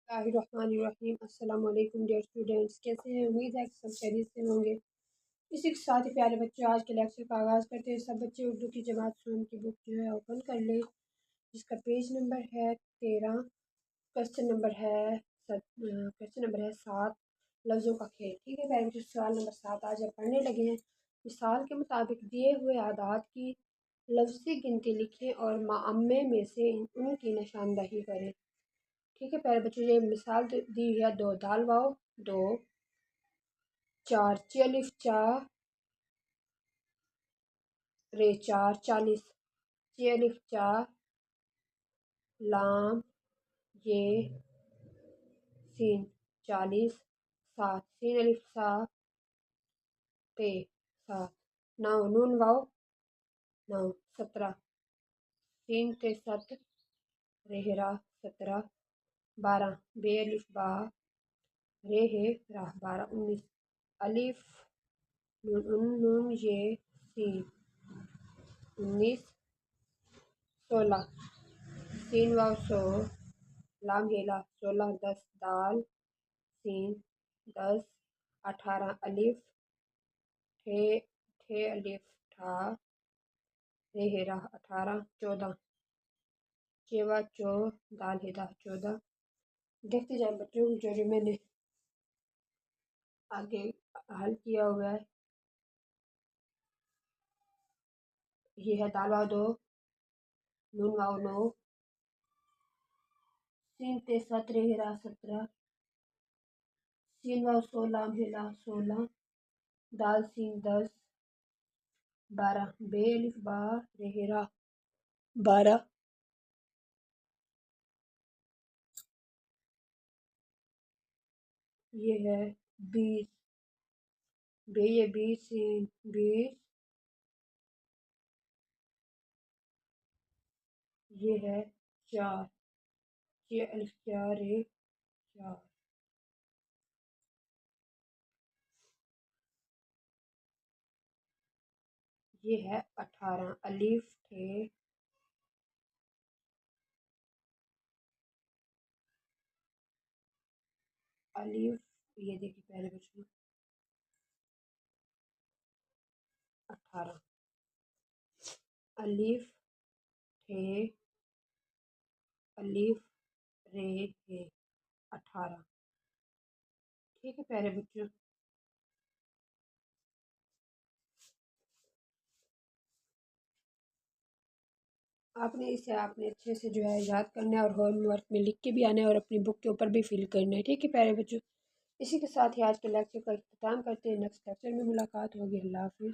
الرحمن الرحیم۔ السلام علیکم ڈیئر اسٹوڈینٹس، کیسے ہیں؟ امید ہے کہ سب خیریت سے ہوں گے۔ اسی کے ساتھ ہی پیارے بچے، آج کے لیکچر کا آغاز کرتے ہیں۔ سب بچے اردو کی جماعت سون کی بک جو ہے اوپن کر لیں، جس کا پیج نمبر ہے 13، کوشچن نمبر ہے 7، لفظوں کا کھیل۔ ٹھیک ہے پیارے بچے، سوال نمبر 7 آج ہم پڑھنے لگے ہیں۔ مثال کے مطابق دیے ہوئے اعداد کی لفظی گنتی لکھیں اور معمے میں سے ان کی نشاندہی کریں۔ ٹھیک ہے پیارے بچوں، یہ مثال دی ہے 2 دال واؤ 2، 4 چ الف چا رے 4 40، چ الف چا لام یہ سین 40، 7 سین الف سا تے 7، 9 نون واؤ 9 17، سین تے 7 رہرا 17، 12 بے الف با رے ہے راہ 12، 19 الف نون نون یہ سین 19، 16 سین واؤ سو لام ہیلا 16، 10 دال سین 10، 18 الف ٹھے الف ٹھا رے ہے راہ 18، 14 چیوا چو دال ہیدا 14۔ دیکھتے جائیں بچوں، جو میں نے آگے حل کیا ہوا ہے، یہ ہے دال واؤ 2 نون واؤ 9، سین تے 7 رے ہرا 17، سین واؤ 16 لام ہیلا 16، دال سین 10، 12 بے الف با رے ہرا 12، یہ ہے 20 بے یہ 20 سین 20، یہ ہے 4 چھ الف 4 رے 4، یہ ہے 18 الف ٹھے الف، یہ دیکھیں پہلے بچوں 18 الف ٹھے الف رے ہے 18۔ ٹھیک ہے پیارے بچوں، آپ نے اسے اچھے سے جو ہے یاد کرنا ہے اور ہوم ورک میں لکھ کے بھی آنا ہے اور اپنی بک کے اوپر بھی فل کرنا ہے۔ ٹھیک ہے پیارے بچوں، اسی کے ساتھ ہی آج کے لیکچر کا اختتام کرتے ہیں۔ نیکسٹ لیکچر میں ملاقات ہوگی۔ اللہ حافظ۔